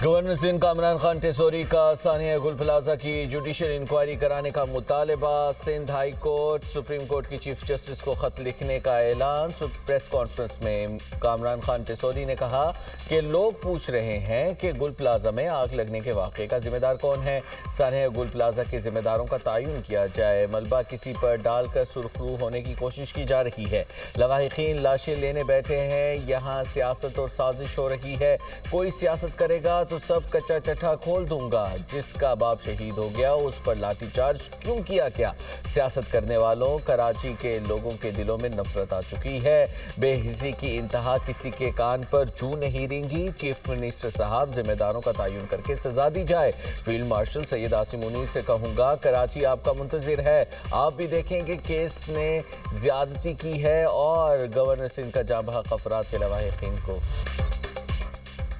Governor Sindh Kamran Khan Tessori کا ثانیہ گل plaza کی judicial inquiry کرانے کا مطالبہ۔ Sindh high court supreme court کی چیف جسٹس کو خط لکھنے کا اعلان۔ پریس کانفرنس میں کامران خان ٹیسوری نے کہا کہ لوگ پوچھ رہے ہیں کہ گل پلازہ میں آگ لگنے کے واقعے کا ذمہ دار کون ہے۔ ثانیہ گل پلازہ کے ذمہ داروں کا تعین کیا جائے۔ ملبہ کسی پر ڈال کر سرخرو ہونے کی کوشش کی جا رہی ہے۔ لواحقین لاشیں لینے بیٹھے ہیں۔ یہاں سیاست اور سازش ہو رہی ہے۔ کوئی سیاست کرے گا تو سب کچا چٹھا کھول دوں گا۔ جس کا باپ شہید ہو گیا اس پر لاٹھی چارج کیوں کیا گیا؟ سیاست کرنے والوں، کراچی کے لوگوں کے دلوں میں نفرت آ چکی ہے۔ بے حسی کی انتہا کسی کے کان پر جوں نہیں رینگی۔ چیف منسٹر صاحب ذمہ داروں کا تعین کر کے سزا دی جائے۔ فیلڈ مارشل سید عاصم منیر سے کہوں گا کراچی آپ کا منتظر ہے۔ آپ بھی دیکھیں کہ کیس نے زیادتی کی ہے اور گورنر سندھ کا جاں بحق افراد کے لواحقین کو۔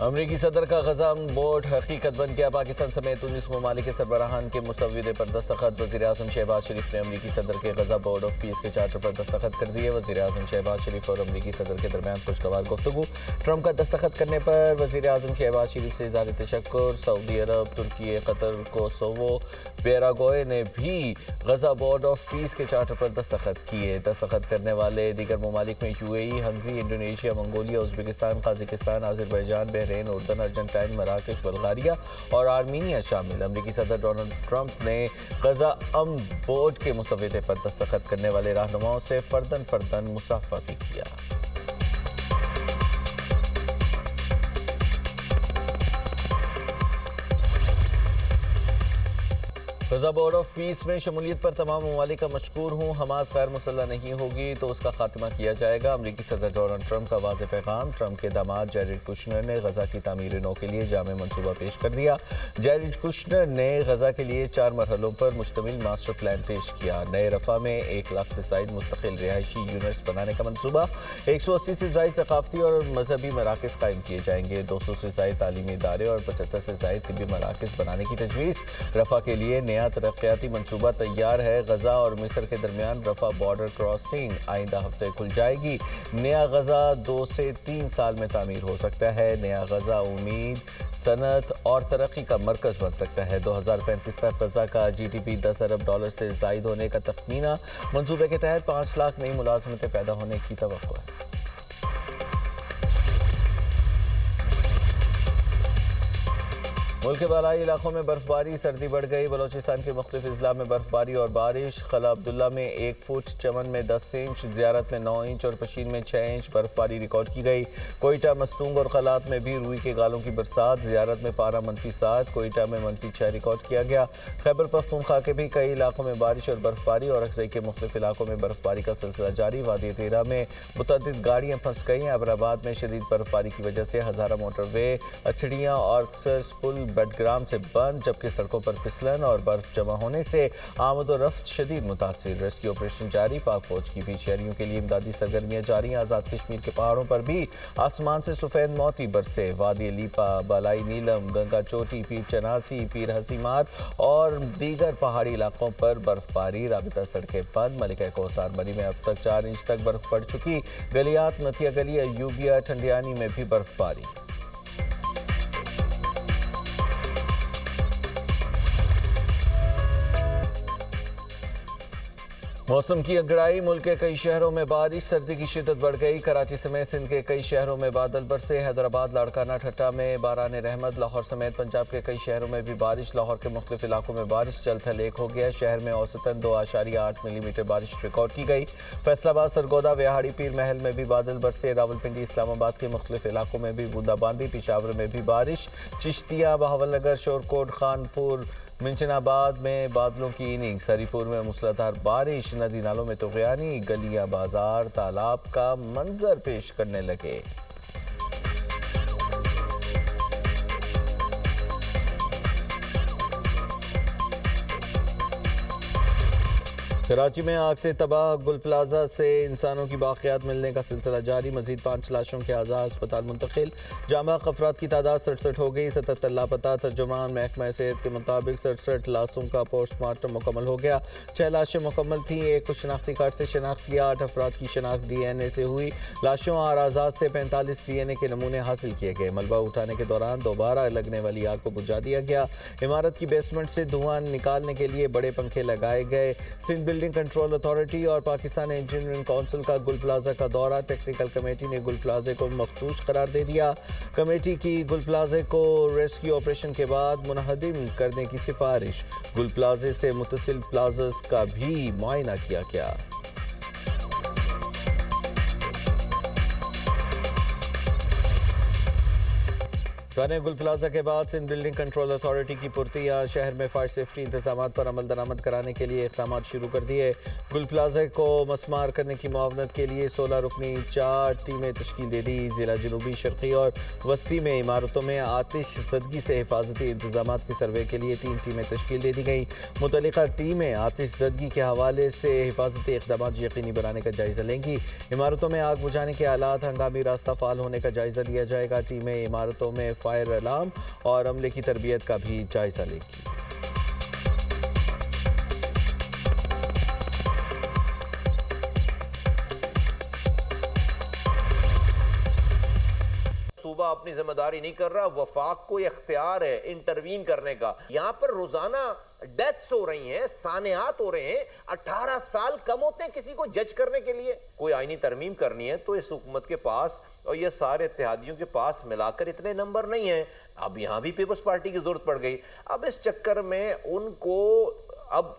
امریکی صدر کا غزہ بورڈ حقیقت بن گیا۔ پاکستان سمیت 19 ممالک کے سربراہان کے مسودے پر دستخط۔ وزیراعظم شہباز شریف نے امریکی صدر کے غزہ بورڈ آف پیس کے چارٹر پر دستخط کر دیے۔ وزیراعظم شہباز شریف اور امریکی صدر کے درمیان خوشگوار گفتگو۔ ٹرمپ کا دستخط کرنے پر وزیراعظم شہباز شریف سے اظہار تشکر۔ سعودی عرب، ترکی، قطر، کوسوو، پیراگوئے نے بھی غزہ بورڈ آف پیس کے چارٹر پر دستخط کیے۔ دستخط کرنے والے دیگر ممالک میں UAE، Hungary, Indonesia, Mongolia, Uzbekistan, Kazakhstan, Azerbaijan, Bahrain, اردن، ارجنٹائن، مراکش، بلغاریہ اور آرمینیا شامل۔ امریکی صدر ڈونلڈ ٹرمپ نے غزہ امن بورڈ کے مسودے پر دستخط کرنے والے رہنماؤں سے فرداً مصافحہ بھی کیا۔ غزہ بورڈ آف پیس میں شمولیت پر تمام ممالک کا مشکور ہوں۔ حماس غیر مسلح نہیں ہوگی تو اس کا خاتمہ کیا جائے گا۔ امریکی صدر ڈونلڈ ٹرمپ کا واضح پیغام۔ ٹرمپ کے داماد جیریڈ کشنر نے غزہ کی تعمیر نو کے لیے جامع منصوبہ پیش کر دیا۔ جیریڈ کشنر نے غزہ کے لیے 4 مرحلوں پر مشتمل ماسٹر پلان پیش کیا۔ نئے رفح میں 1 لاکھ سے زائد مستقل رہائشی یونٹس بنانے کا منصوبہ۔ 180 سے زائد ثقافتی اور مذہبی مراکز قائم کیے جائیں گے۔ 200 سے زائد تعلیمی ادارے اور 75 سے زائد طبی مراکز بنانے کی تجویز۔ رفح کے لیے نیا ترقیاتی منصوبہ تیار ہے۔ غزہ اور مصر کے درمیان رفح بارڈر کراسنگ آئندہ ہفتے کھل جائے گی۔ نیا غزہ 2 سے 3 سال میں تعمیر ہو سکتا ہے۔ نیا غزہ امید، صنعت اور ترقی کا مرکز بن سکتا ہے۔ 2035 تک غزہ کا GDP $10 ارب سے زائد ہونے کا تخمینہ۔ منصوبے کے تحت 5 لاکھ نئی ملازمتیں پیدا ہونے کی توقع ہے۔ ملک کے بالائی علاقوں میں برف باری، سردی بڑھ گئی۔ بلوچستان کے مختلف اضلاع میں برف باری اور بارش۔ خلا عبداللہ میں 1 فٹ، چمن میں 10 انچ، زیارت میں 9 انچ اور پشین میں 6 انچ برف باری ریکارڈ کی گئی۔ کوئٹہ، مستونگ اور قلات میں بھی روئی کے گالوں کی برسات۔ زیارت میں پارہ -7، کوئٹہ میں -6 ریکارڈ کیا گیا۔ خیبر پختونخوا کے بھی کئی علاقوں میں بارش اور برف باری اور اکثر کے مختلف علاقوں میں برف باری کا سلسلہ جاری۔ وادی تیرہ میں متعدد گاڑیاں پھنس گئیں۔ ابرآباد میں شدید برف باری کی وجہ سے ہزارہ موٹر وے، اچھڑیاں اور پل بٹ گرام سے بند، جبکہ سڑکوں پر پھسلن اور برف جمع ہونے سے آمد و رفت شدید متاثر۔ ریسکیو آپریشن جاری۔ پاک فوج کی بھی شہریوں کے لیے امدادی سرگرمیاں جاری ہیں۔ آزاد کشمیر کے پہاڑوں پر بھی آسمان سے سفید موتی برسے۔ وادی لیپا، بالائی نیلم، گنگا چوٹی، پیر چناسی، پیر حسیمات اور دیگر پہاڑی علاقوں پر برف باری۔ رابطہ سڑکیں بند۔ ملکہ کوثر مری میں اب تک 4 انچ تک برف پڑ چکی۔ گلیات، متھیا گلی، ایوبیہ، ٹھنڈیانی میں بھی برف باری۔ موسم کی انگڑائی۔ ملک کے کئی شہروں میں بارش، سردی کی شدت بڑھ گئی۔ کراچی سمیت سندھ کے کئی شہروں میں بادل برسے۔ حیدرآباد، لاڑکانہ، ٹھٹہ میں باران رحمت۔ لاہور سمیت پنجاب کے کئی شہروں میں بھی بارش۔ لاہور کے مختلف علاقوں میں بارش جل تھل ایک ہو گیا۔ شہر میں اوسطاً 2.8 ملی میٹر بارش ریکارڈ کی گئی۔ فیصل آباد، سرگودا، ویہاڑی، پیر محل میں بھی بادل برسے۔ راولپنڈی، اسلام آباد کے مختلف علاقوں میں بھی بوندا باندی۔ پشاور میں بھی بارش۔ چشتیہ، بہاول نگر، شورکوٹ، خانپور، منچن آباد میں بادلوں کی اننگز۔ ہری پور میں موسلادھار بارش۔ ندی نالوں میں طغیانی۔ گلیاں، بازار تالاب کا منظر پیش کرنے لگے۔ کراچی میں آگ سے تباہ گل پلازا سے انسانوں کی باقیات ملنے کا سلسلہ جاری، مزید 5 لاشوں کے اعضاء اسپتال منتقل، جاں بحق افراد کی تعداد 67 ہو گئی، 77 لاپتہ، ترجمان محکمہ صحت کے مطابق 67 لاشوں کا پوسٹ مارٹم مکمل ہو گیا، 6 لاشیں مکمل تھیں، ایک کو شناختی کارڈ سے شناخت کیا، 8 افراد کی شناخت ڈی این اے سے ہوئی، لاشوں اور اعضاء سے 45 ڈی این اے کے نمونے حاصل کیے گئے، ملبہ اٹھانے کے دوران دوبارہ لگنے والی آگ کو بجھا دیا گیا، عمارت کی بیسمنٹ سے دھواں نکالنے کے لیے بڑے پنکھے لگائے گئے۔ سندھ بلڈنگ کنٹرول اتھارٹی اور پاکستان انجینئرنگ کونسل کا گل پلازا کا دورہ، ٹیکنیکل کمیٹی نے گل پلازے کو مفتوش قرار دے دیا، کمیٹی کی گل پلازے کو ریسکیو آپریشن کے بعد منہدم کرنے کی سفارش، گل پلازے سے متصل پلازز کا بھی معائنہ کیا گیا۔ سانحہ گل پلازا کے بعد سندھ بلڈنگ کنٹرول اتھارٹی کی پرتیاں، شہر میں فائر سیفٹی انتظامات پر عمل درآمد کرانے کے لیے اقدامات شروع کر دیے، گل پلازے کو مسمار کرنے کی معاونت کے لیے 16 رکنی 4 ٹیمیں تشکیل دے دی، ضلع جنوبی شرقی اور وسطی میں عمارتوں میں آتش زدگی سے حفاظتی انتظامات کے سروے کے لیے 3 ٹیمیں تشکیل دے دی گئیں، متعلقہ ٹیمیں آتش زدگی کے حوالے سے حفاظتی اقدامات یقینی بنانے کا جائزہ لیں گی، عمارتوں میں آگ بجھانے کے آلات ہنگامی راستہ فعال ہونے کا جائزہ لیا جائے گا، ٹیمیں عمارتوں میں فائر الارم اور عملے کی تربیت کا بھی جائزہ لے گی۔ صوبہ اپنی ذمہ داری نہیں کر رہا، وفاق کو اختیار ہے انٹروین کرنے کا۔ یہاں پر روزانہ ڈیتھس ہو رہی ہیں، سانحات ہو رہے ہیں، 18 سال کم ہوتے ہیں کسی کو جج کرنے کے لیے۔ کوئی آئینی ترمیم کرنی ہے تو اس حکومت کے پاس اور یہ سارے اتحادیوں کے پاس ملا کر اتنے نمبر نہیں ہیں، اب یہاں بھی پیپلز پارٹی کی ضرورت پڑ گئی۔ اب اس چکر میں ان کو اب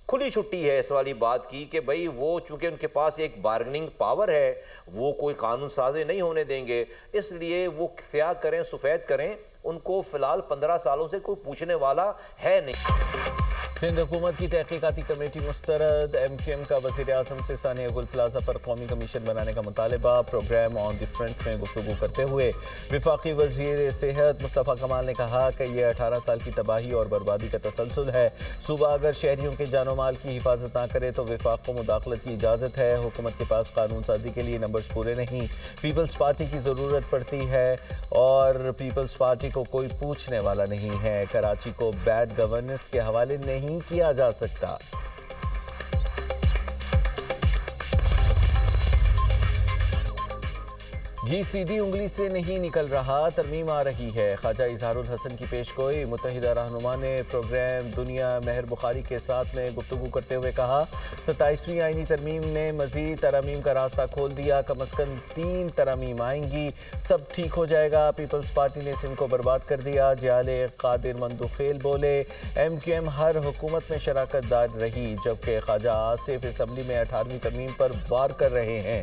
کھلی چھٹی ہے اس والی بات کی کہ بھئی وہ چونکہ ان کے پاس ایک بارگننگ پاور ہے، وہ کوئی قانون سازی نہیں ہونے دیں گے، اس لیے وہ سیاہ کریں سفید کریں، ان کو فی الحال 15 سالوں سے کوئی پوچھنے والا ہے نہیں۔ سندھ حکومت کی تحقیقاتی کمیٹی مسترد، ایم کیو ایم کا وزیر اعظم سے سانحہ گل پلازا پر قومی کمیشن بنانے کا مطالبہ، پروگرام آن دی فرنٹ میں گفتگو کرتے ہوئے وفاقی وزیر صحت مصطفیٰ کمال نے کہا کہ یہ 18 سال کی تباہی اور بربادی کا تسلسل ہے، صوبہ اگر شہریوں کے جان و مال کی حفاظت نہ کرے تو وفاق کو مداخلت کی اجازت ہے، حکومت کے پاس قانون سازی کے لیے نمبرز پورے نہیں، پیپلز پارٹی کی ضرورت پڑتی ہے اور پیپلز پارٹی کو کوئی پوچھنے والا نہیں ہے، کراچی کو بیڈ گورننس کے حوالے نہیں کیا جا سکتا۔ گھی سیدھی انگلی سے نہیں نکل رہا، ترمیم آ رہی ہے، خواجہ اظہار الحسن کی پیش گوئی، متحدہ رہنما نے پروگرام دنیا مہر بخاری کے ساتھ میں گفتگو کرتے ہوئے کہا 27ویں آئینی ترمیم نے مزید ترامیم کا راستہ کھول دیا، کم از کم 3 ترامیم آئیں گی، سب ٹھیک ہو جائے گا، پیپلز پارٹی نے سندھ کو برباد کر دیا، جیال قادر مندوخیل بولے، ایم کیو ایم ہر حکومت میں شراکت دار رہی، جبکہ خواجہ آصف اسمبلی میں 18ویں ترمیم پر وار کر رہے ہیں،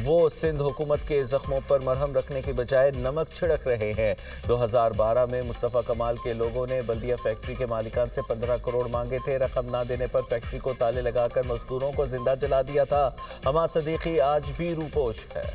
وہ سندھ حکومت کے زخموں پر مرہم رکھنے کے بجائے نمک چھڑک رہے ہیں۔ 2012 میں مصطفیٰ کمال کے لوگوں نے بلدیہ فیکٹری کے مالکان سے 15 کروڑ مانگے تھے، رقم نہ دینے پر فیکٹری کو تالے لگا کر مزدوروں کو زندہ جلا دیا تھا۔ حماد صدیقی آج بھی روپوش ہے۔